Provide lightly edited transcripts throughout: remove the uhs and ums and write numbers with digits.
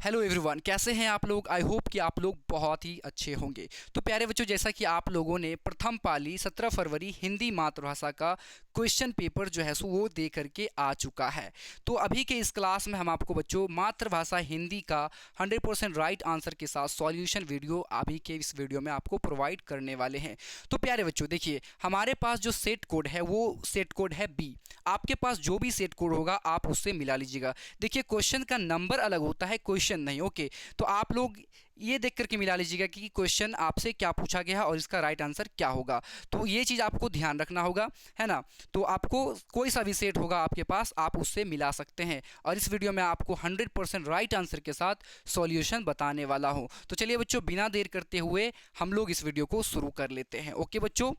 Hello everyone, कैसे हैं आप लोग। आई होप कि आप लोग बहुत ही अच्छे होंगे। तो प्यारे बच्चों, जैसा कि आप लोगों ने प्रथम पाली 17 फरवरी हिंदी मातृभाषा का क्वेश्चन पेपर जो है सो वो दे करके आ चुका है। तो अभी के इस क्लास में हम आपको बच्चों मातृभाषा हिंदी का 100% राइट आंसर के साथ सॉल्यूशन वीडियो अभी के इस वीडियो में आपको प्रोवाइड करने वाले हैं। तो प्यारे बच्चों देखिए, हमारे पास जो सेट कोड है वो सेट कोड है बी। आपके पास जो भी सेट कोड होगा आप उससे मिला लीजिएगा। देखिए, क्वेश्चन का नंबर अलग होता है, क्वेश्चन नहीं। ओके, तो आप लोग ये देख करके मिला लीजिएगा कि क्वेश्चन आपसे क्या पूछा गया है और इसका राइट आंसर क्या होगा। तो ये चीज़ आपको ध्यान रखना होगा, है ना। तो आपको कोई सा भी सेट होगा आपके पास, आप उससे मिला सकते हैं। और इस वीडियो में आपको 100% राइट आंसर के साथ सॉल्यूशन बताने वाला हूँ। तो चलिए बच्चों, बिना देर करते हुए हम लोग इस वीडियो को शुरू कर लेते हैं। ओके बच्चों,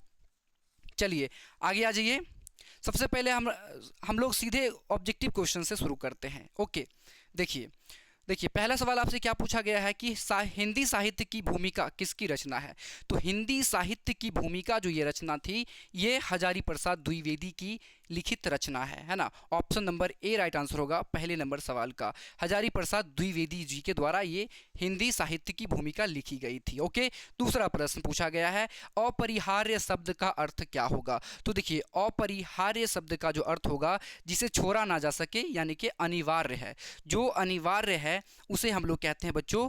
चलिए आगे आ जाइए। सबसे पहले हम लोग सीधे ऑब्जेक्टिव क्वेश्चन से शुरू करते हैं। ओके, देखिए देखिए पहला सवाल आपसे क्या पूछा गया है कि हिंदी साहित्य की भूमिका किसकी रचना है। तो हिंदी साहित्य की भूमिका जो ये रचना थी, ये हजारी प्रसाद द्विवेदी की लिखित रचना है ना। Option number A right answer होगा पहले नंबर सवाल का। हजारी प्रसाद द्विवेदी जी के द्वारा ये हिंदी साहित्य की भूमिका लिखी गई थी। ओके, दूसरा प्रश्न पूछा गया है, अपरिहार्य शब्द का अर्थ क्या होगा। तो देखिए, अपरिहार्य शब्द का जो अर्थ होगा, जिसे छोड़ा ना जा सके, यानी कि अनिवार्य है। जो अनिवार्य है उसे हम लोग कहते हैं बच्चों,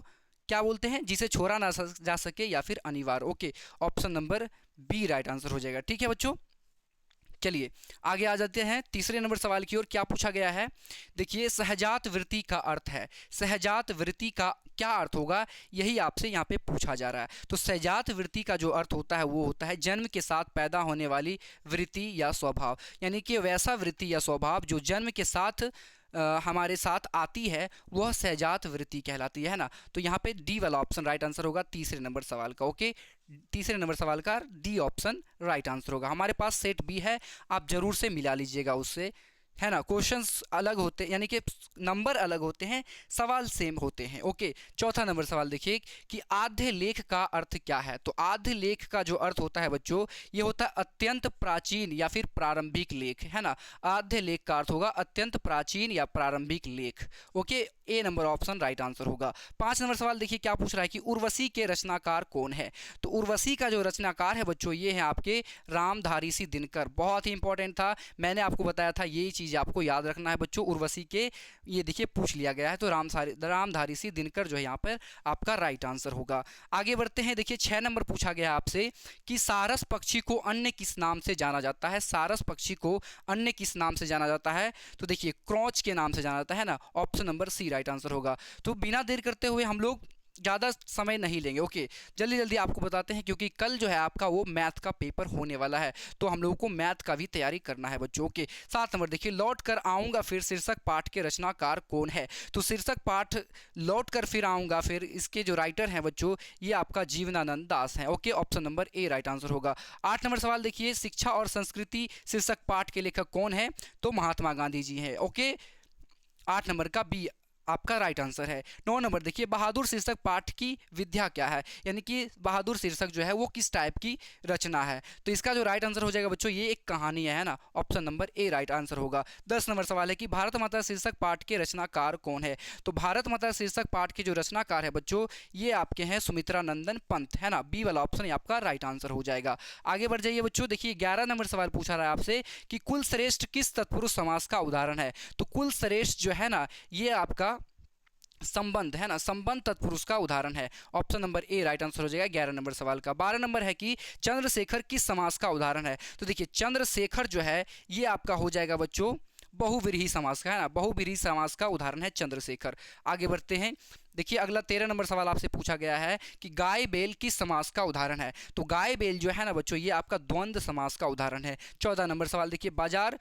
क्या बोलते हैं, जिसे छोड़ा ना जा सके या फिर अनिवार्य। Okay, option number B right answer हो जाएगा। ठीक है बच्चों, चलिए आगे आ जाते हैं तीसरे नंबर सवाल की ओर। क्या पूछा गया है, देखिए सहजात वृत्ति का अर्थ है। सहजात वृत्ति का क्या अर्थ होगा, यही आपसे यहाँ पे पूछा जा रहा है। तो सहजात वृत्ति का जो अर्थ होता है वो होता है जन्म के साथ पैदा होने वाली वृत्ति या स्वभाव, यानी कि वैसा वृत्ति या स्वभाव जो जन्म के साथ हमारे साथ आती है, वह सहजात वृत्ति कहलाती है ना। तो यहाँ पे डी वाला ऑप्शन राइट आंसर होगा तीसरे नंबर सवाल का। ओके, तीसरे नंबर सवाल का डी ऑप्शन राइट आंसर होगा। हमारे पास सेट बी है, आप जरूर से मिला लीजिएगा उससे, है ना। क्वेश्चंस अलग होते हैं, यानी कि नंबर अलग होते हैं, सवाल सेम होते हैं। ओके, चौथा नंबर सवाल देखिए कि आद्य लेख का अर्थ क्या है। तो आद्य लेख का जो अर्थ होता है बच्चों, ये होता है अत्यंत प्राचीन या फिर प्रारंभिक लेख, है ना। आद्य लेख का अर्थ होगा अत्यंत प्राचीन या प्रारंभिक लेख। ओके, ए नंबर ऑप्शन राइट आंसर होगा। पांच नंबर सवाल देखिए क्या पूछ रहा है कि उर्वशी के रचनाकार कौन है। तो उर्वशी का जो रचनाकार है बच्चों, ये है आपके रामधारी सिंह दिनकर। बहुत ही इंपॉर्टेंट था, मैंने आपको बताया था, ये चीज़ आपको याद रखना है बच्चों। उर्वशी के ये देखिए पूछ लिया गया है, तो रामधारी सिंह दिनकर जो है यहाँ पर आपका राइट आंसर होगा। आगे बढ़ते हैं, देखिए 6 नंबर पूछा गया आपसे कि सारस पक्षी को अन्य किस नाम से जाना जाता है। सारस पक्षी को अन्य किस नाम से जाना जाता है। तो देखिए क्रॉच के नाम से जाना जाता है ना। Option number C right answer होगा। तो बिना देर करते हुए हम लोग ज़्यादा समय नहीं लेंगे। ओके, जल्दी जल्दी आपको बताते हैं, क्योंकि कल जो है आपका वो मैथ का पेपर होने वाला है, तो हम लोगों को मैथ का भी तैयारी करना है बच्चों। ओके, 7 नंबर देखिए, लौट कर आऊँगा फिर शीर्षक पाठ के रचनाकार कौन है। तो शीर्षक पाठ लौट कर फिर आऊँगा फिर, इसके जो राइटर हैं बच्चों, ये आपका जीवनानंद दास हैं। Okay, option number A right answer होगा। 8 नंबर सवाल देखिए, शिक्षा और संस्कृति शीर्षक पाठ के लेखक कौन है। तो महात्मा गांधी जी हैं। ओके, 8 नंबर का बी आपका राइट आंसर है। 9 नंबर देखिए, बहादुर शीर्षक पाठ की विद्या क्या है, यानी कि बहादुर शीर्षक जो है वो किस टाइप की रचना है। तो इसका जो राइट आंसर हो जाएगा बच्चों, ये एक कहानी है ना। Option number A right answer होगा। 10 नंबर सवाल है कि भारत माता शीर्षक पाठ के रचनाकार कौन है। तो भारत माता शीर्षक पाठ के जो रचनाकार है बच्चों, ये आपके हैं सुमित्रा नंदन पंत, है ना। बी वाला ऑप्शन आपका राइट आंसर हो जाएगा। आगे बढ़ जाइए बच्चों, देखिए 11 नंबर सवाल पूछा रहा है आपसे कि कुल श्रेष्ठ किस तत्पुरुष समास का उदाहरण है। तो कुल श्रेष्ठ जो है ना, ये आपका संबंध है ना, संबंध तत्पुरुष का उदाहरण है। Option number A right answer हो जाएगा 11 नंबर सवाल का। 12 नंबर है कि चंद्रशेखर किस समास का उदाहरण है। तो देखिए चंद्रशेखर जो है ये आपका हो जाएगा बच्चों बहुव्रीहि समास का, है ना। बहुव्रीहि समास का उदाहरण है चंद्रशेखर। आगे बढ़ते हैं, देखिए अगला 13 नंबर सवाल आपसे पूछा गया है कि गाय बेल किस समास का उदाहरण है। तो गाय बेल जो है ना बच्चों, ये आपका द्वंद्व समास का उदाहरण है। 14 नंबर सवाल देखिए, बाजार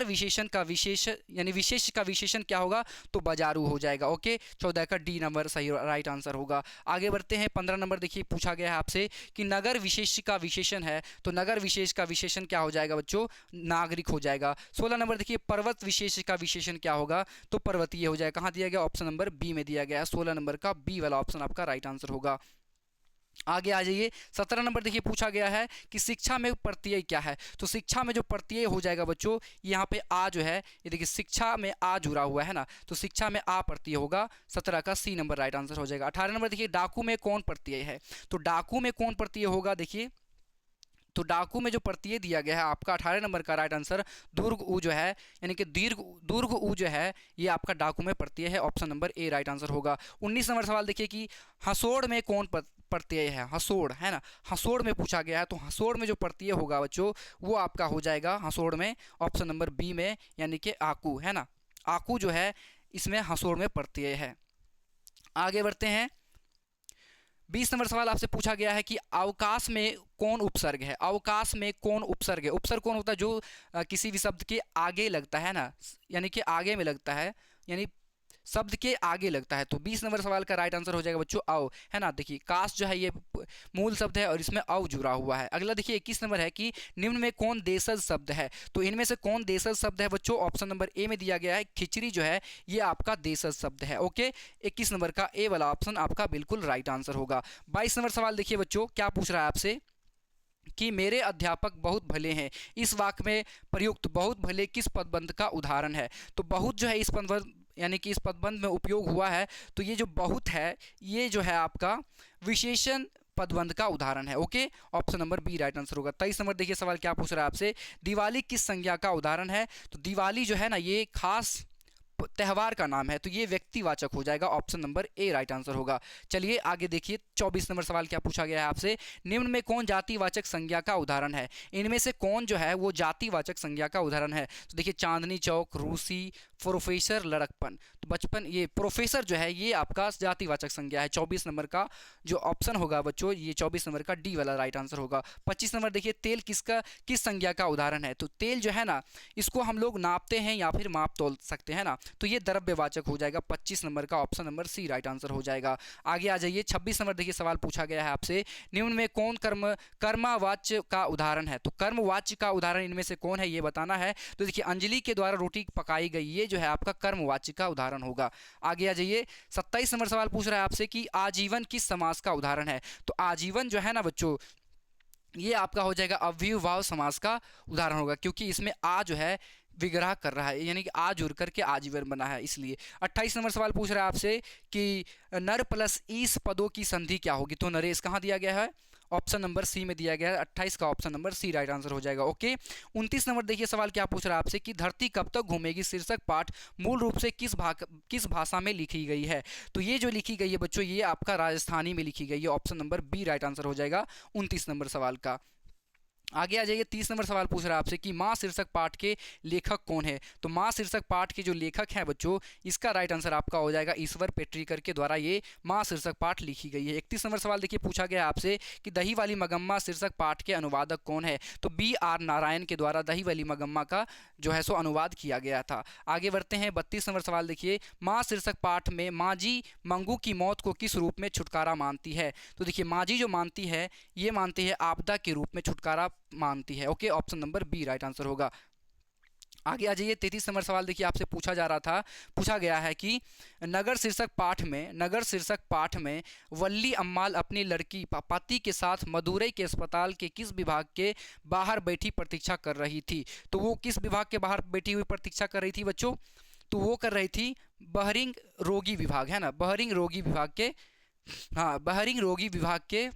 विशेषण का विशेष, यानी विशेष का विशेषण क्या होगा। तो बाजारू हो जाएगा। ओके, 14 का डी नंबर सही राइट आंसर होगा। आगे बढ़ते हैं, 15 नंबर देखिए पूछा गया है आपसे कि नगर विशेष का विशेषण है। तो नगर विशेष का विशेषण क्या हो जाएगा बच्चों, नागरिक हो जाएगा। 16 नंबर देखिए, पर्वत विशेष का विशेषण क्या होगा। तो पर्वतीय हो जाएगा। कहाँ दिया गया, ऑप्शन नंबर बी में दिया गया है। 16 नंबर का बी वाला ऑप्शन आपका राइट आंसर होगा। आगे आ जाइए। 17 नंबर देखिए पूछा गया है कि शिक्षा में प्रत्यय क्या है। तो शिक्षा में जो प्रत्यय हो जाएगा बच्चों, यहाँ पे आ जो है, ये देखिए शिक्षा में आ जुड़ा हुआ है ना, तो शिक्षा में आ प्रत्यय होगा। 17 का सी नंबर राइट आंसर हो जाएगा। 18 नंबर देखिए डाकू में कौन प्रत्यय है। तो डाकू में कौन प्रत्यय होगा, देखिए तो डाकू में जो प्रत्यय दिया गया है आपका 18 नंबर का राइट आंसर दुर्ग उ जो है, यानी कि दीर्घ दुर्ग उ जो है, ये आपका डाकू में प्रत्यय है। Option number A right answer होगा। 19 नंबर सवाल देखिए कि हसोड़ में कौन प्रत्यय है। हसोड़ है ना, हसोड़ में पूछा गया है, तो हसोड़ में जो प्रत्यय होगा बच्चों वो आपका हो जाएगा हसोड़ में ऑप्शन नंबर बी में, यानी कि आकू है ना, आकू जो है इसमें हसोड़ में प्रत्यय है। आगे बढ़ते हैं। 20 नंबर सवाल आपसे पूछा गया है कि अवकाश में कौन उपसर्ग है। अवकाश में कौन उपसर्ग है। उपसर्ग कौन होता है, जो किसी भी शब्द के आगे लगता है ना, यानी कि आगे में लगता है, यानी शब्द के आगे लगता है। तो 20 नंबर सवाल का राइट आंसर हो जाएगा बच्चों अव, है ना। देखिए काश जो है ये मूल शब्द है और इसमें अव जुड़ा हुआ है। अगला देखिए 21 नंबर है कि निम्न में कौन देशज शब्द है। तो इनमें से कौन देशज शब्द है बच्चों, ऑप्शन नंबर ए में दिया गया है खिचड़ी जो है ये आपका देशज शब्द है। ओके, 21 नंबर का ए वाला ऑप्शन आपका बिल्कुल राइट आंसर होगा। 22 नंबर सवाल देखिए बच्चों क्या पूछ रहा है आपसे कि मेरे अध्यापक बहुत भले हैं, इस वाक्य में प्रयुक्त बहुत भले किस पदबंध का उदाहरण है। तो बहुत जो है इस पदबंध, यानी कि इस पदबंध में उपयोग हुआ है, तो ये जो बहुत है ये जो है आपका विशेषण पदबंध का उदाहरण है। Okay, option number B right answer होगा। 23 नंबर देखिए सवाल क्या पूछ रहा है आपसे, दिवाली किस संज्ञा का उदाहरण है। तो दिवाली जो है ना ये खास त्यौहार का नाम है, तो ये व्यक्तिवाचक हो जाएगा। Option number A right answer होगा। चलिए आगे देखिए 24 नंबर सवाल क्या पूछा गया है आपसे, निम्न में कौन जातिवाचक संज्ञा का उदाहरण है। इनमें से कौन जो है वो जातिवाचक संज्ञा का उदाहरण है। तो देखिए चांदनी चौक, रूसी, प्रोफेसर, लड़कपन। तो बचपन, ये प्रोफेसर जो है ये आपका जातिवाचक संज्ञा है। 24 नंबर का जो ऑप्शन होगा बच्चों ये 24 नंबर का डी वाला राइट आंसर होगा। 25 नंबर देखिए तेल किस संज्ञा का उदाहरण है। तो तेल जो है ना इसको हम लोग नापते हैं या फिर माप तोल सकते हैं ना, तो ये द्रव्यवाचक हो जाएगा। 25 नंबर का option number C right answer हो जाएगा। आगे आ जाइए 26 नंबर देखिए सवाल पूछा गया है आपसे, निम्न में कौन कर्मवाच्य का उदाहरण है। तो कर्मवाच्य का उदाहरण इनमें से कौन है ये बताना है। तो देखिए अंजलि के द्वारा रोटी पकाई गई, ये जो है आपका कर्मवाच्य का उदाहरण होगा। आगे आ जाइए 27 नंबर सवाल पूछ रहा है आपसे कि आजीवन किस समास का उदाहरण है। तो आजीवन जो है ना बच्चों ये आपका हो जाएगा अव्ययभाव समास का उदाहरण होगा, क्योंकि इसमें आ जो है विग्रह कर रहा है, यानी कि आ जुड़ करके आजीवन बना है इसलिए। 28 नंबर सवाल पूछ रहा है आपसे कि नर प्लस ईस पदों की संधि क्या होगी। तो नरेश कहाँ दिया गया है, ऑप्शन नंबर सी में दिया गया है। 28 का option number C right answer हो जाएगा। ओके, 29 नंबर देखिए सवाल क्या पूछ रहा है आपसे कि धरती कब तक घूमेगी शीर्षक पाठ मूल रूप से किस भाषा में लिखी गई है। तो ये जो लिखी गई है बच्चों ये आपका राजस्थानी में लिखी गई है। Option number B right answer हो जाएगा 29 नंबर सवाल का। आगे आ जाइए 30 नंबर सवाल पूछ रहा है आपसे कि माँ शीर्षक पाठ के लेखक कौन है। तो माँ शीर्षक पाठ के जो लेखक हैं बच्चों इसका राइट आंसर आपका हो जाएगा ईश्वर पेट्रीकर के द्वारा ये माँ शीर्षक पाठ लिखी गई है। 31 नंबर सवाल देखिए पूछा गया आपसे कि दही वाली मगम्मा शीर्षक पाठ के अनुवादक कौन है। तो BR नारायण के द्वारा दही वाली मगम्मा का जो है सो अनुवाद किया गया था। आगे बढ़ते हैं 32 नंबर सवाल देखिए, माँ शीर्षक पाठ में माँजी मंगू की मौत को किस रूप में छुटकारा मानती है। तो देखिए माँजी जो मानती है ये मानती है आपदा के रूप में छुटकारा मानती है। Okay, option number B right answer होगा। आगे आ जाइए 33 नंबर सवाल देखिए आपसे पूछा गया है कि नगर शीर्षक पाठ में वल्ली अम्माल अपनी लड़की पति के साथ मदुरई के अस्पताल के किस विभाग के बाहर बैठी प्रतीक्षा कर रही थी। तो वो किस विभाग के बाहर बैठी हुई प्रतीक्षा कर रही थी बच्चों, तो वो कर रही थी बहरिंग रोगी विभाग, है ना, बहरिंग रोगी विभाग के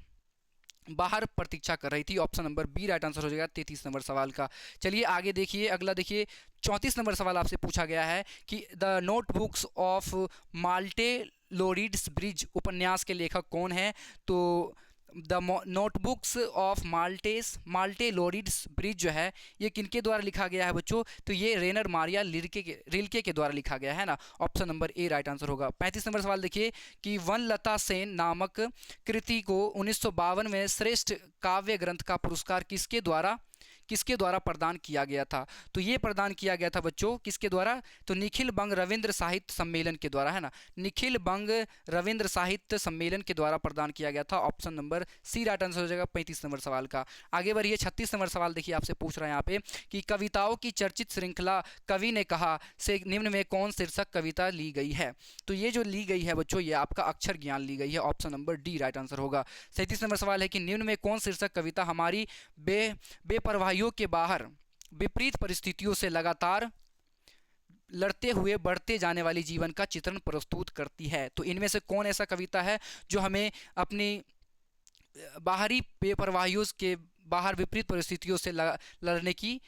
बाहर प्रतीक्षा कर रही थी। Option number B right answer हो जाएगा 33 नंबर सवाल का। चलिए आगे देखिए, अगला देखिए 34 नंबर सवाल आपसे पूछा गया है कि द नोटबुक्स ऑफ माल्टे लोरिड्स ब्रिज उपन्यास के लेखक कौन है। तो द नोटबुक्स ऑफ माल्टे लोरिड्स ब्रिज जो है ये किनके द्वारा लिखा गया है बच्चों। तो ये रेनर मारिया रिल्के के द्वारा लिखा गया है ना। Option number A right answer होगा। 35 नंबर सवाल देखिए कि वनलता सेन नामक कृति को 1952 में श्रेष्ठ काव्य ग्रंथ का पुरस्कार किसके द्वारा प्रदान किया गया था? तो ये प्रदान किया गया था बच्चों किसके द्वारा? तो निखिल बंग रविंद्र साहित्य सम्मेलन के द्वारा, है ना, निखिल बंग रविंद्र साहित्य सम्मेलन के द्वारा प्रदान किया गया था। Option number C right answer हो जाएगा 35 नंबर सवाल का। आगे बढ़िए 36 नंबर सवाल देखिए, आपसे पूछ रहा है यहाँ पे कि कविताओं की चर्चित श्रृंखला कवि ने कहा से निम्न में कौन शीर्षक कविता ली गई है? तो ये जो ली गई है बच्चों, ये आपका अक्षर ज्ञान ली गई है। Option number D right answer होगा। 37 नंबर सवाल है कि निम्न में कौन शीर्षक कविता हमारी बेपरवाहियों के बाहर विपरीत परिस्थितियों से लगातार लड़ते हुए बढ़ते जाने वाली जीवन का चित्रण प्रस्तुत करती है? तो इनमें से कौन ऐसा कविता है जो हमें अपनी बाहरी बेपरवाहियों के बाहर विपरीत परिस्थितियों से लड़ने की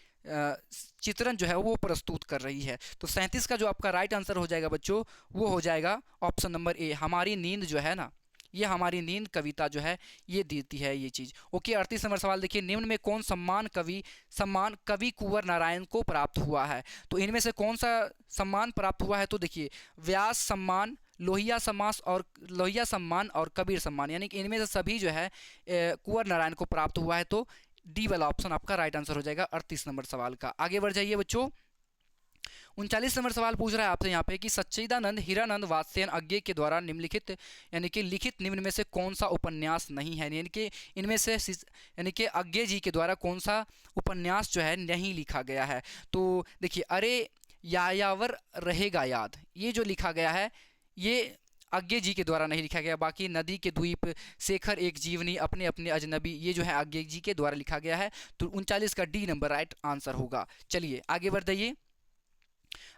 चित्रण जो है वो प्रस्तुत कर रही है? तो 37 का जो आपका राइट आंसर हो जाएगा बच्चों, वो हो जाएगा ऑप्शन नंबर ए, हमारी नींद जो है ना, ये हमारी नींद कविता जो है ये देती है ये चीज़। ओके, 38 नंबर सवाल देखिए, निम्न में कौन सम्मान कवि कुंवर नारायण को प्राप्त हुआ है? तो इनमें से कौन सा सम्मान प्राप्त हुआ है? तो देखिए, व्यास सम्मान, लोहिया सम्मान और कबीर सम्मान, यानी कि इनमें से सभी जो है कुंवर नारायण को प्राप्त हुआ है। तो डी वाला ऑप्शन आपका राइट आंसर हो जाएगा 38 नंबर सवाल का। आगे बढ़ जाइए बच्चों, 39 नंबर सवाल पूछ रहा है आपसे यहाँ पे कि सच्चिदानंद हीरानंद वात्स्ययन अज्ञे के द्वारा निम्नलिखित यानी कि लिखित निम्न में से कौन सा उपन्यास नहीं है? यानी कि इनमें से यानी कि अज्ञे जी के द्वारा कौन सा उपन्यास जो है नहीं लिखा गया है? तो देखिए, अरे यायावर रहेगा याद, ये जो लिखा गया है ये अज्ञे जी के द्वारा नहीं लिखा गया। बाकी नदी के द्वीप, शेखर एक जीवनी, अपने अपने अजनबी, ये जो है अज्ञे जी के द्वारा लिखा गया है। तो 39 का डी नंबर राइट आंसर होगा। चलिए आगे बढ़ जाइए,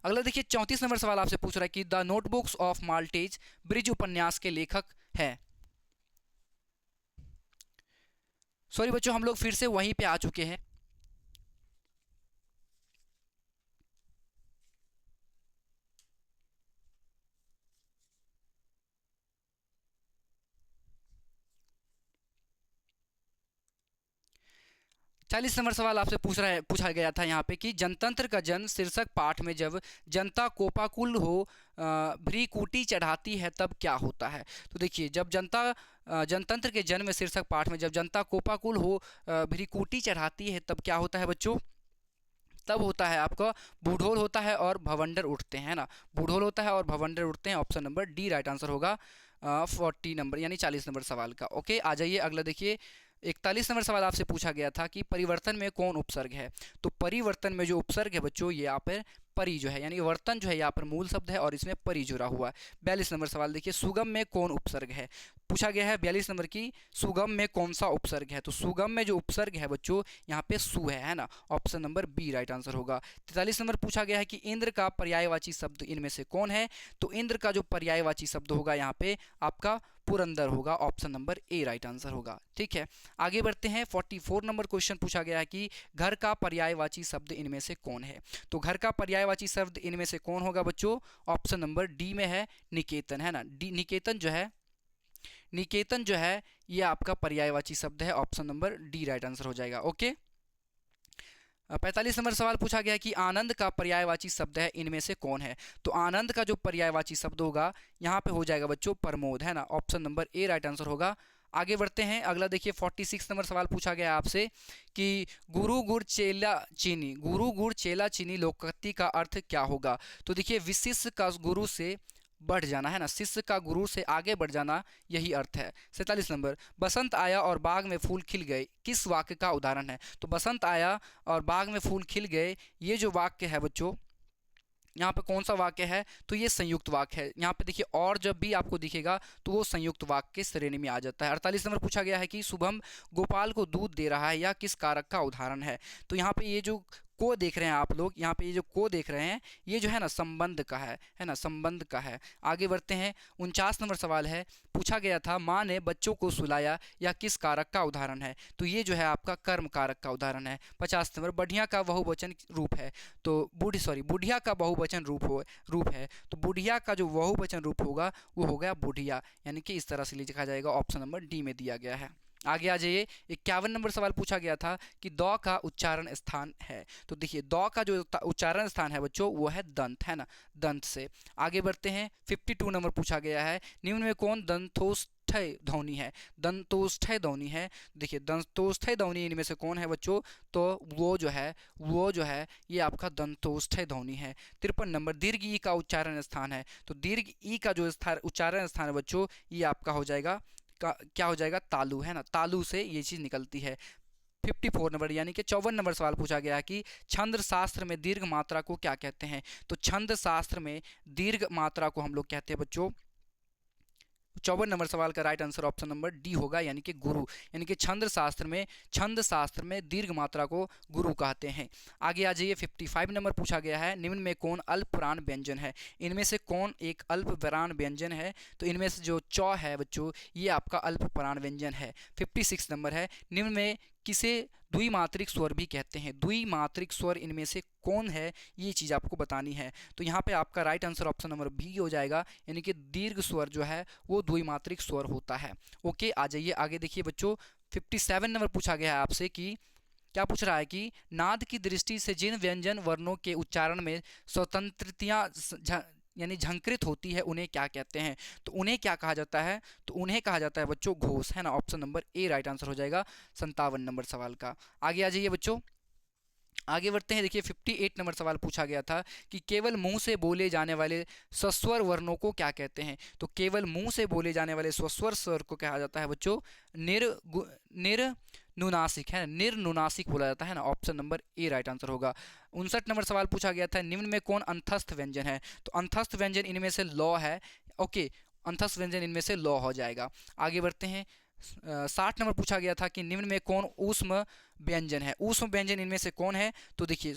अगला देखिए 34 नंबर सवाल आपसे पूछ रहा है कि the notebooks of maltase bridge उपन्यास के लेखक है? सॉरी बच्चों, हम लोग फिर से वहीं पे आ चुके हैं। 40 नंबर सवाल आपसे पूछा गया था यहाँ पे कि जनतंत्र का जन्म शीर्षक पाठ में जब जनता कोपाकुल हो भ्रीकुटी चढ़ाती है तब क्या होता है? तो देखिए, जब जनतंत्र के जन्म शीर्षक पाठ में जब जनता कोपाकुल हो भ्रीकुटी चढ़ाती है तब क्या होता है बच्चों? तब होता है आपका बूढ़ोल होता है और भवंडर उठते हैं ना, बूढ़ोल होता है और भवंडर उठते हैं। Option number D right answer होगा 40 नंबर यानी 40 नंबर सवाल का। ओके, आ जाइए अगला देखिए, 41 नंबर सवाल आपसे पूछा गया था कि परिवर्तन में कौन उपसर्ग है? तो परिवर्तन में जो उपसर्ग है बच्चों, ये यहाँ पर परि जो है, यानी वर्तन जो है यहाँ पर मूल शब्द है और इसमें परि जुड़ा हुआ है। 42 नंबर सवाल देखिए, सुगम में कौन उपसर्ग है? पूछा गया है 42 नंबर की, सुगम में कौन सा उपसर्ग है? तो सुगम में जो उपसर्ग है बच्चों यहाँ पे सु है ना, option number B right answer होगा। 43 नंबर पूछा गया है कि इंद्र का पर्यायवाची शब्द इनमें से कौन है? तो इंद्र का जो पर्यायवाची शब्द होगा यहाँ पे आपका पुरंदर होगा। Option number A right answer होगा। ठीक है, आगे बढ़ते हैं। 44 नंबर क्वेश्चन पूछा गया है कि घर का पर्यायवाची शब्द इनमें से कौन है? तो घर का पर्यायवाची शब्द इनमें से कौन होगा बच्चों? ऑप्शन नंबर डी में है निकेतन, है ना, डी निकेतन जो है ये आपका पर्यायवाची शब्द है। Option number D right answer हो जाएगा। ओके, 45 नंबर सवाल पूछा गया कि आनंद का पर्यायवाची शब्द है इनमें से कौन है? तो आनंद का जो पर्यायवाची शब्द होगा यहाँ पे हो जाएगा बच्चों प्रमोद, है ना, option number A right answer होगा। आगे बढ़ते हैं, अगला देखिए 46 नंबर सवाल पूछा गया आपसे कि गुरु गुड़ चेला चीनी लोकोक्ति का अर्थ क्या होगा? तो देखिए, विशिष्य का गुरु से बढ़ जाना, है ना, शिष्य का गुरु से आगे बढ़ जाना, यही अर्थ है। 47 नंबर, बसंत आया और बाग में फूल खिल गए किस वाक्य का उदाहरण है? तो बसंत आया और बाग में फूल खिल गए, ये जो वाक्य है बच्चों यहाँ पे कौन सा वाक्य है? तो ये संयुक्त वाक्य है। यहाँ पे देखिए, और जब भी आपको दिखेगा तो वो संयुक्त वाक्य के श्रेणी में आ जाता है। 48 नंबर पूछा गया है कि शुभम गोपाल को दूध दे रहा है, यह किस कारक का उदाहरण है? तो यहाँ पे ये जो को देख रहे हैं आप लोग, यहाँ पे ये जो को देख रहे हैं ये जो है ना संबंध का है ना, संबंध का है। आगे बढ़ते हैं, 49 नंबर सवाल है, पूछा गया था माँ ने बच्चों को सुलाया, यह किस कारक का उदाहरण है? तो ये जो है आपका कर्म कारक का उदाहरण है। 50 नंबर, बढ़िया का बहुवचन रूप है, तो बुढ़िया का बहुवचन रूप है, तो बुढ़िया का जो बहुवचन रूप होगा वो हो गया बुढ़िया, यानी कि इस तरह से लिखा जाएगा। ऑप्शन नंबर डी में दिया गया है। आगे आ जाइए, 51 नंबर सवाल पूछा गया था कि दौ का उच्चारण स्थान है। तो देखिए, दौ का जो उच्चारण स्थान है बच्चों वो है दंत, है ना, दंत से। आगे बढ़ते हैं, 52 नंबर पूछा गया है, निम्न में कौन दंतोष्ठ्य ध्वनि है, दंतोष्ठ्य ध्वनि है। देखिए दंतोष्ठ्य ध्वनि इनमें से कौन है बच्चों? तो वो जो है ये आपका दंतोष्ठ्य ध्वनि है। 53 नंबर, दीर्घ ई का उच्चारण स्थान है। तो दीर्घ ई का जो उच्चारण स्थान है बच्चों, ये आपका हो जाएगा क्या हो जाएगा? तालु, है ना, तालु से ये चीज़ निकलती है। 54 नंबर यानी कि 54 नंबर सवाल पूछा गया है कि छंद शास्त्र में दीर्घ मात्रा को क्या कहते हैं? तो छंद शास्त्र में दीर्घ मात्रा को हम लोग कहते हैं बच्चों, 54 नंबर सवाल का right answer option number D होगा, यानी कि गुरु। यानी कि छंद शास्त्र में दीर्घ मात्रा को गुरु कहते हैं। आगे आ जाइए, 55 नंबर पूछा गया है, निम्न में कौन अल्पविराम व्यंजन है? इनमें से कौन एक अल्पविराम व्यंजन है? तो इनमें से जो चौ है बच्चों, ये आपका अल्पविराम व्यंजन है। 56 नंबर है, निम्न में किसे द्विमात्रिक स्वर भी कहते हैं? द्विमात्रिक स्वर इनमें से कौन है? ये चीज़ आपको बतानी है। तो यहाँ पे आपका right answer option number B हो जाएगा, यानी कि दीर्घ स्वर जो है वो द्विमात्रिक स्वर होता है। ओके, आ जाइए आगे देखिए बच्चों, 57 नंबर पूछा गया है आपसे कि क्या पूछ रहा है कि नाद की दृष्टि से जिन व्यंजन वर्णों के उच्चारण में स्वतंत्रतियाँ यानी झंकृत होती है, उन्हें क्या कहते हैं? तो उन्हें क्या कहा जाता है? तो उन्हें कहा जाता है बच्चों घोष, है ना। Option number A right answer हो जाएगा 57 नंबर सवाल का। आगे आ जाइए बच्चों, आगे बढ़ते हैं। देखिए 58 नंबर सवाल पूछा गया था कि केवल मुंह से बोले जाने वाले सस्वर वर्णों को क्या कहते हैं? तो केवल मुंह से बोले जाने वाले सस्वर स्वर को कहा जाता है बच्चों निर्नुनासिक, है, निर्नुनासिक बोला जाता है ना। Option number A right answer होगा। 59 नंबर सवाल पूछा गया था, निम्न में कौन अंतस्थ व्यंजन है? तो अंतस्थ व्यंजन इनमें से लौ है। ओके, अंतस्थ व्यंजन इनमें से लौ हो जाएगा। आगे बढ़ते हैं, 60 नंबर पूछा गया था कि निम्न में कौन ऊष्म व्यंजन है? ऊष्म व्यंजन इनमें से कौन है? तो देखिए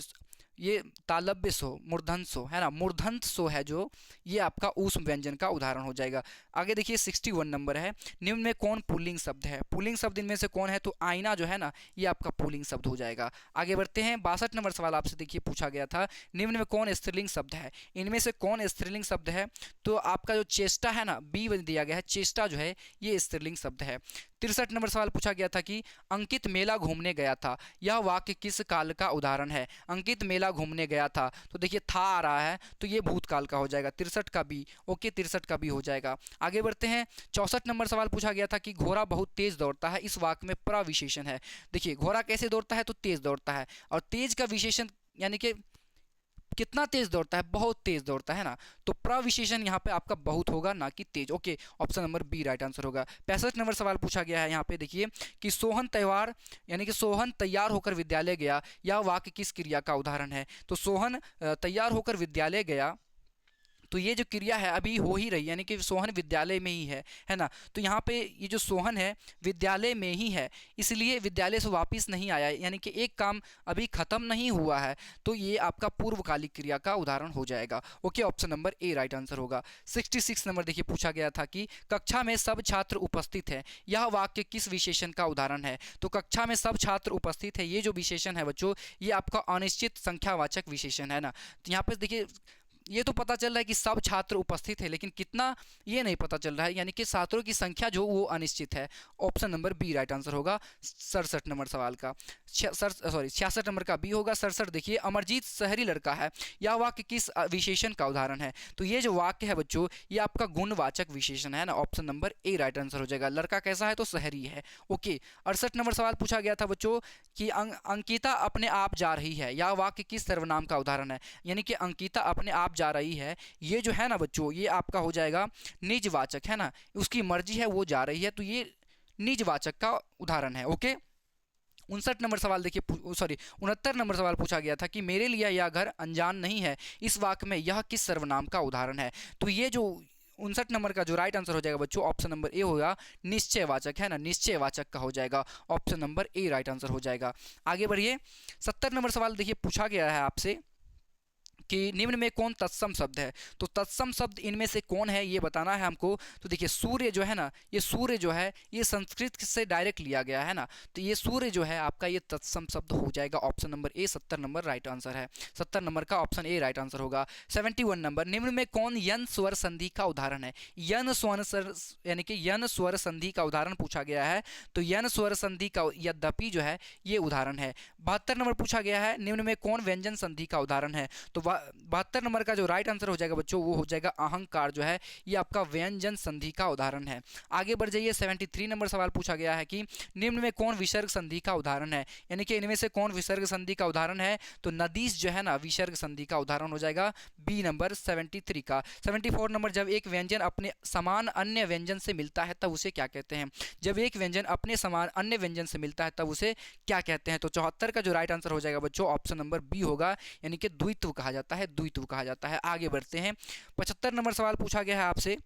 ये तालव्य सो, मूर्धन्य सो, है ना, मूर्धन्य सो है जो, ये आपका ऊष्म व्यंजन का उदाहरण हो जाएगा। आगे देखिए 61 नंबर है, निम्न में कौन पुल्लिंग शब्द है? पुल्लिंग शब्द इनमें से कौन है? तो आईना जो है ना, ये आपका पुल्लिंग शब्द हो जाएगा। आगे बढ़ते हैं, 62 नंबर सवाल आपसे देखिए पूछा गया था, निम्न में कौन स्त्रीलिंग शब्द है? इनमें से कौन स्त्रीलिंग शब्द है? तो आपका जो चेष्टा है ना, बी दिया गया है, चेष्टा जो है ये स्त्रीलिंग शब्द है। 63 नंबर सवाल पूछा गया था कि अंकित मेला घूमने गया था, यह वाक्य किस काल का उदाहरण है? अंकित मेला घूमने गया था, तो देखिए था आ रहा है, तो ये भूतकाल का हो जाएगा, 63 का बी। ओके, 63 का बी हो जाएगा। आगे बढ़ते हैं, 64 नंबर सवाल पूछा गया था कि घोड़ा बहुत तेज दौड़ता है, इस वाक्य में प्रविशेषण है। देखिए घोड़ा कैसे दौड़ता है? तो तेज दौड़ता है, और तेज का विशेषण यानी कि कितना तेज दौड़ता है? बहुत तेज दौड़ता है ना। तो प्रविशेषण यहाँ पे आपका बहुत होगा, ना कि तेज। Okay, option number B right answer होगा। 65 नंबर सवाल पूछा गया है यहाँ पे देखिए कि सोहन त्योहार यानी कि सोहन तैयार होकर विद्यालय गया, यह वाक्य किस क्रिया का उदाहरण है? तो सोहन तैयार होकर विद्यालय गया, तो ये जो क्रिया है अभी हो ही रही है, यानी कि सोहन विद्यालय में ही है ना। तो यहाँ पे ये जो सोहन है विद्यालय में ही है, इसलिए विद्यालय से वापस नहीं आया, यानी कि एक काम अभी खत्म नहीं हुआ है, तो ये आपका पूर्वकालिक क्रिया का उदाहरण हो जाएगा। Okay, option number A right answer होगा। 66 नंबर देखिए पूछा गया था कि कक्षा में सब छात्र उपस्थित है, यह वाक्य किस विशेषण का उदाहरण है? तो कक्षा में सब छात्र उपस्थित है, ये जो विशेषण है बच्चों, ये आपका अनिश्चित संख्यावाचक विशेषण है ना। तो यहाँ पे देखिए ये तो पता चल रहा है कि सब छात्र उपस्थित है, लेकिन कितना ये नहीं पता चल रहा है, यानी कि छात्रों की संख्या जो वो अनिश्चित है। Option number B right answer होगा 67 नंबर सवाल का। 66 नंबर का बी होगा। 67 देखिए, अमरजीत शहरी लड़का है, यह वाक्य किस विशेषण का उदाहरण है? तो ये जो वाक्य है बच्चों, ये आपका गुणवाचक विशेषण है ना। Option number A right answer हो जाएगा। लड़का कैसा है? तो शहरी है। ओके, 68 नंबर सवाल पूछा गया था बच्चों कि अंकिता अपने आप जा रही है, यह वाक्य किस सर्वनाम का उदाहरण है? यानी कि अंकिता अपने आप जा रही है, ये जो है ना बच्चों, ये आपका हो जाएगा निजवाचक, है ना, उसकी मर्जी है वो जा रही है, तो ये निजवाचक का उदाहरण है। ओके, 59 नंबर सवाल देखिए 69 नंबर सवाल पूछा गया था कि मेरे लिए यह घर अनजान नहीं है, इस वाक्य में यह किस सर्वनाम का उदाहरण है? तो ये जो 59 नंबर का जो राइट आंसर हो जाएगा बच्चों, ऑप्शन नंबर ए होगा, निश्चयवाचक, है ना, निश्चयवाचक का हो जाएगा। Option number A right answer हो जाएगा। आगे बढ़िए, 70 नंबर सवाल देखिए पूछा गया है आपसे कि निम्न में कौन तत्सम शब्द है? तो तत्सम शब्द इनमें से कौन है ये बताना है हमको। तो देखिए सूर्य जो है ना, ये सूर्य जो है ये संस्कृत से डायरेक्ट लिया गया है ना, तो ये सूर्य जो है आपका ये तत्सम शब्द हो जाएगा। Option number A 70 number right answer है। 70 नंबर का ऑप्शन ए राइट आंसर होगा। 71 नंबर, निम्न में कौन यन स्वर संधि का उदाहरण है? यन स्वर यानी कि यन स्वर संधि का उदाहरण पूछा गया है, तो यन स्वर संधि का यद्यपि जो है ये उदाहरण है। 72 नंबर पूछा गया है, निम्न में कौन व्यंजन संधि का उदाहरण है? तो 72 नंबर का जो राइट आंसर हो जाएगा बच्चों वो हो जाएगा अहंकार जो है ये आपका व्यंजन संधि का उदाहरण है। आगे बढ़ जाइए, 73 नंबर सवाल पूछा गया है कि निम्न में कौन विसर्ग संधि का उदाहरण है, यानी कि इनमें से कौन विसर्ग संधि का उदाहरण है, तो नदीस जो है ना विसर्ग संधि का उदाहरण हो जाएगा बी नंबर 73 का। 74 नंबर, जब एक व्यंजन अपने समान अन्य व्यंजन से मिलता है तब उसे क्या कहते हैं, जब एक व्यंजन अपने समान अन्य व्यंजन से मिलता है तब उसे क्या कहते हैं, तो 74 का जो राइट आंसर हो जाएगा बच्चों ऑप्शन नंबर बी होगा, यानी कि द्वित्व कहा जाता है, द्वित्व कहा जाता है। आगे बढ़ते हैं, 75 नंबर सवाल पूछा गया है आपसे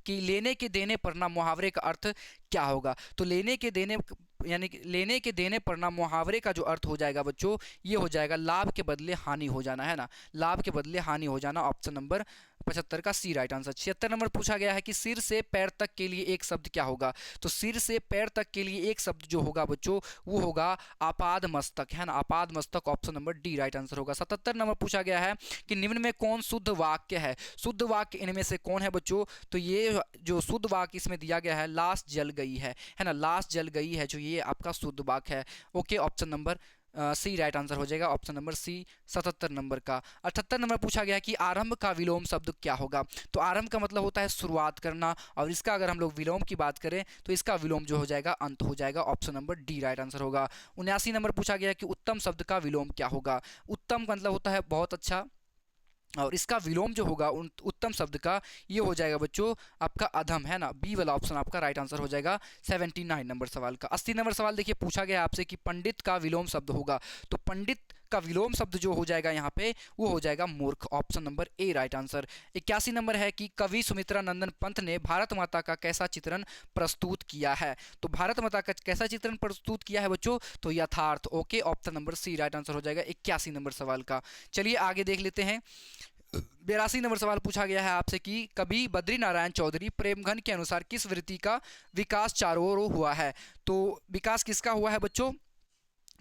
कि लेने के देने पर ना मुहावरे का अर्थ क्या होगा, तो लेने के देने यानी कि लेने के देने पर ना मुहावरे का जो अर्थ हो जाएगा बच्चों ये हो जाएगा लाभ के बदले हानि हो जाना, है ना, लाभ के बदले हानि हो जाना, ऑप्शन नंबर 75 का सी राइट आंसर। 76 नंबर पूछा गया है कि सिर से पैर तक के लिए एक शब्द क्या होगा, तो सिर से पैर तक के लिए एक शब्द जो होगा बच्चों वो होगा आपाद मस्तक, है ना, आपाद मस्तक, option number D right answer होगा। 77 नंबर पूछा गया है कि निम्न में कौन शुद्ध वाक्य है, शुद्ध वाक्य इनमें से कौन है बच्चों, तो ये जो शुद्ध वाक्य इसमें दिया गया है लाश जल गई है ना, लाश जल गई है, जो ये आपका शुद्ध वाक्य है। Okay, option number C right answer हो जाएगा, ऑप्शन नंबर सी 77 नंबर का। 78 नंबर पूछा गया कि आरंभ का विलोम शब्द क्या होगा, तो आरंभ का मतलब होता है शुरुआत करना, और इसका अगर हम लोग विलोम की बात करें तो इसका विलोम जो हो जाएगा अंत हो जाएगा, option number D right answer होगा। 79 नंबर पूछा गया कि उत्तम शब्द का विलोम क्या होगा, उत्तम का मतलब होता है बहुत अच्छा, और इसका विलोम जो होगा उत्तम शब्द का ये हो जाएगा बच्चों आपका अधम, है ना, बी वाला ऑप्शन आपका राइट आंसर हो जाएगा 79 नंबर सवाल का। 80 नंबर सवाल देखिए पूछा गया आपसे कि पंडित का विलोम शब्द होगा, तो पंडित का विलोम शब्द जो हो जाएगा यहाँ पे वो हो जाएगा मूर्ख, option number A right answer. 81 number है कि कवि सुमित्रा नंदन पंत ने भारत माता का कैसा चित्रण प्रस्तुत किया है, तो भारत माता का कैसा चित्रण प्रस्तुत किया है बच्चों, तो यथार्थ, okay, option number C right answer हो जाएगा 81 नंबर सवाल का। चलिए आगे देख लेते हैं, 82 नंबर सवाल पूछा गया है आपसे कि कवि बद्री नारायण चौधरी प्रेमघन के अनुसार किस वृत्ति का विकास चारों ओर हुआ है, तो विकास किसका हुआ है बच्चों,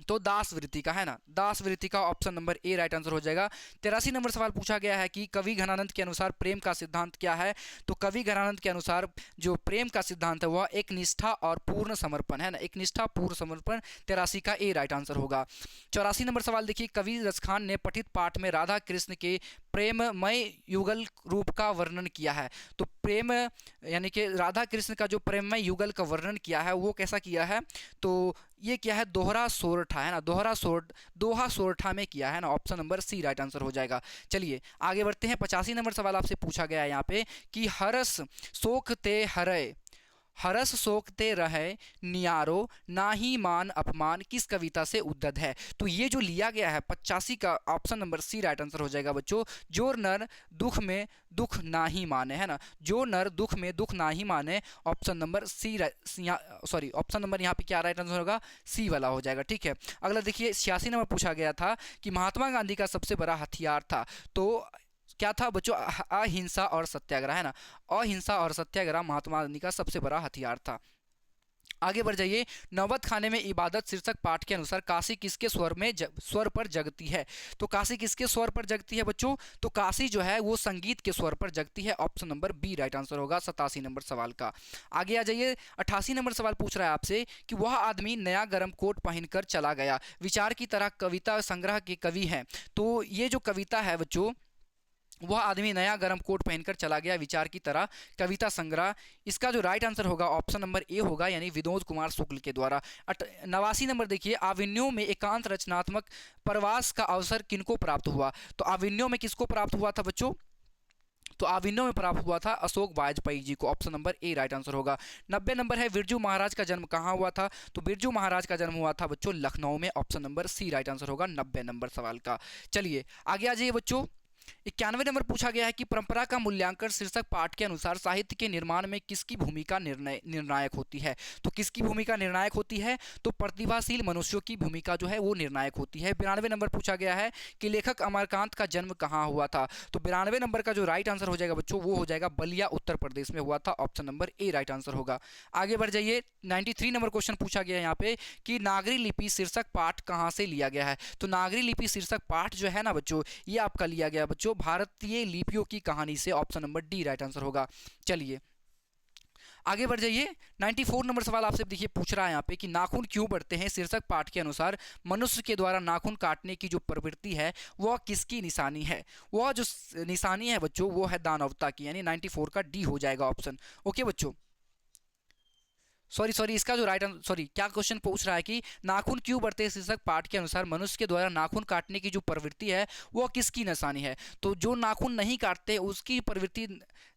तो दास वृत्ति का, है ना, दास वृत्ति का, option number A right answer हो जाएगा। 83 नंबर सवाल पूछा गया है कि कवि घनानंद के अनुसार प्रेम का सिद्धांत क्या है, तो कवि घनानंद के अनुसार जो प्रेम का सिद्धांत है वह एक निष्ठा और पूर्ण समर्पण, है ना, एक निष्ठा पूर्ण समर्पण, 83 का ए राइट आंसर होगा। 84 नंबर सवाल देखिए, कवि रसखान ने पठित पाठ में राधा कृष्ण के प्रेममय युगल रूप का वर्णन किया है, तो प्रेम यानी कि राधा कृष्ण का जो प्रेममय युगल का वर्णन किया है वो कैसा किया है, तो ये क्या है दोहरा सोरठा, है ना, दोहा सोरठा में किया है ना, option number C right answer हो जाएगा। चलिए आगे बढ़ते हैं, 85 नंबर सवाल आपसे पूछा गया है यहाँ पे कि हरस शोक ते हरय, हरस सोखते रहे नियारो नाही मान अपमान किस कविता से उद्धत है, तो ये जो लिया गया है 85 का option number C right answer हो जाएगा बच्चों, जो नर दुख में दुख ना ही माने, है ना, जो नर दुख में दुख ना ही माने, option number C sorry option number यहाँ पे क्या राइट आंसर होगा, सी वाला हो जाएगा, ठीक है। अगला देखिए 86 नंबर पूछा गया था कि महात्मा गांधी का सबसे बड़ा हथियार था, तो क्या था बच्चों, अहिंसा और सत्याग्रह, है ना, अहिंसा और सत्याग्रह महात्मा गांधी का सबसे बड़ा हथियार था। आगे बढ़ जाइए, नौबत खाने में इबादत शीर्षक पाठ के अनुसार काशी किसके स्वर पर जगती है, तो काशी किसके स्वर पर जगती है बच्चों, तो काशी जो है वो संगीत के स्वर पर जगती है, option number B right answer होगा 87 नंबर सवाल का। आगे आ जाइए, 88 नंबर सवाल पूछ रहा है आपसे कि वह आदमी नया गर्म कोट पहनकर चला गया, विचार की तरह कविता संग्रह के कवि हैं, तो ये जो कविता है बच्चों वह आदमी नया गर्म कोट पहनकर चला गया विचार की तरह कविता संग्रह, इसका जो राइट आंसर होगा ऑप्शन नंबर ए होगा, यानी विनोद कुमार शुक्ल के द्वारा। 89 नंबर देखिए, आविन्यों में एकांत रचनात्मक प्रवास का अवसर किनको प्राप्त हुआ, तो आविन्यों में किसको प्राप्त हुआ था बच्चों, तो आविन्यों में प्राप्त हुआ था अशोक वाजपेयी जी को, option number A right answer होगा। 90 नंबर है, बिरजू महाराज का जन्म कहाँ हुआ था, तो बिरजू महाराज का जन्म हुआ था बच्चों लखनऊ में, option number C right answer होगा 90 नंबर सवाल का। चलिए आगे आ जाइए बच्चों, 91 नंबर पूछा गया है कि परंपरा का मूल्यांकन शीर्षक पाठ के अनुसार साहित्य के निर्माण में किसकी भूमिका निर्णायक होती है, तो किसकी भूमिका निर्णायक होती है, तो प्रतिभाशील मनुष्यों की भूमिका जो है वो निर्णायक होती है। 92 नंबर पूछा गया है कि लेखक अमरकांत का जन्म कहाँ हुआ था, तो 92 नंबर का जो राइट आंसर हो जाएगा बच्चों वो हो जाएगा बलिया उत्तर प्रदेश में हुआ था, option number A right answer होगा। आगे बढ़ जाइए, 93 नंबर क्वेश्चन पूछा गया है यहाँ पे कि नागरी लिपि शीर्षक पाठ कहाँ से लिया गया है, तो नागरी लिपि शीर्षक पाठ जो है ना बच्चों ये आपका लिया गया बच्चों भारतीय लिपियों की कहानी से, option number D right answer होगा। चलिए आगे बढ़ जाइए। 94 नंबर सवाल आपसे देखिए पूछ रहा है यहाँ पे कि नाखून क्यों बढ़ते हैं। शीर्षक पाठ के अनुसार मनुष्य के द्वारा नाखून काटने की जो प्रवृत्ति है वह किसकी निशानी है। वह जो निशानी है बच्चों वो है दानवता की, यानी 94 का डी हो जाएगा ऑप्शन। ओके बच्चों, सॉरी इसका जो राइट सॉरी क्या क्वेश्चन पूछ रहा है कि नाखून क्यों बढ़ते हैं। शीर्षक पाठ के अनुसार मनुष्य के द्वारा नाखून काटने की जो प्रवृत्ति है वह किसकी निशानी है। तो जो नाखून नहीं काटते उसकी प्रवृत्ति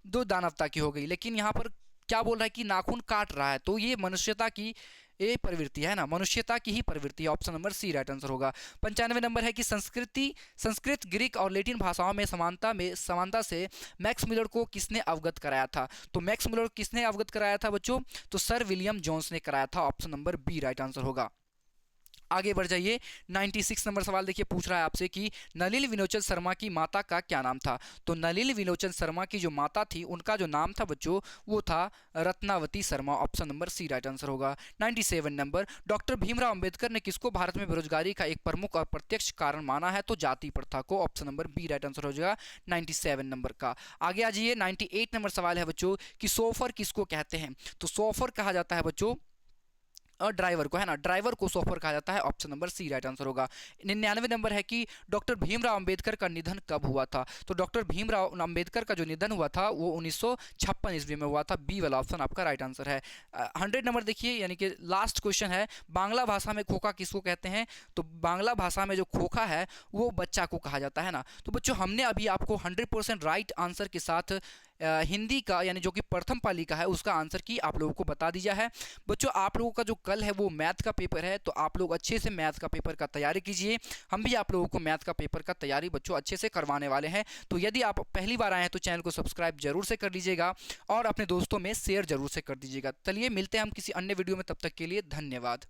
दो दानवता की हो गई, लेकिन यहाँ पर क्या बोल रहा है कि नाखून काट रहा है, तो ये मनुष्यता की ये प्रवृत्ति है ना, मनुष्यता की ही प्रवृत्ति है। Option number C right answer होगा। 95 नंबर है कि संस्कृत, ग्रीक और लैटिन भाषाओं में समानता से मैक्स मिलर को किसने अवगत कराया था। तो मैक्स मिलर किसने अवगत कराया था बच्चों, तो सर विलियम जोन्स ने कराया था। Option number B right answer होगा। आगे बढ़ जाइए। 96 नंबर सवाल देखिए पूछ रहा है आपसे कि नलिनी विलोचन शर्मा की माता का क्या नाम था। तो नलिनी विलोचन शर्मा की जो माता थी उनका जो नाम था बच्चों वो था Ratnavati Sharma. Option number C right answer होगा। 97 नंबर, डॉक्टर भीमराव अंबेडकर ने किसको भारत में बेरोजगारी का एक प्रमुख और प्रत्यक्ष कारण माना है। तो जाति प्रथा को। Option number B right answer हो जाएगा 97 नंबर का। आगे आ जाइए। 98 नंबर सवाल है बच्चों कि सोफर किसको कहते हैं। तो सोफर कहा जाता है बच्चों और ड्राइवर को, है ना, ड्राइवर को सोफर कहा जाता है। Option number C right answer होगा। 99 नंबर है कि डॉक्टर भीमराव अंबेडकर का निधन कब हुआ था। तो डॉक्टर भीमराव अंबेडकर का जो निधन हुआ था वो 1956 ईस्वी में हुआ था। बी वाला ऑप्शन आपका राइट आंसर है। 100 नंबर देखिए, यानी कि लास्ट क्वेश्चन है, बांग्ला भाषा में खोखा किसको कहते हैं। तो बांग्ला भाषा में जो खोखा है वो बच्चा को कहा जाता है ना। तो बच्चों हमने अभी आपको 100% राइट आंसर के साथ हिंदी का यानी जो कि प्रथम पाली का है उसका आंसर की आप लोगों को बता दिया है। बच्चों आप लोगों का जो कल है वो मैथ का पेपर है, तो आप लोग अच्छे से मैथ का पेपर का तैयारी कीजिए। हम भी आप लोगों को मैथ का पेपर का तैयारी बच्चों अच्छे से करवाने वाले हैं। तो यदि आप पहली बार आए हैं तो चैनल को सब्सक्राइब जरूर से कर लीजिएगा और अपने दोस्तों में शेयर जरूर से कर दीजिएगा। चलिए मिलते हैं हम किसी अन्य वीडियो में, तब तक के लिए धन्यवाद।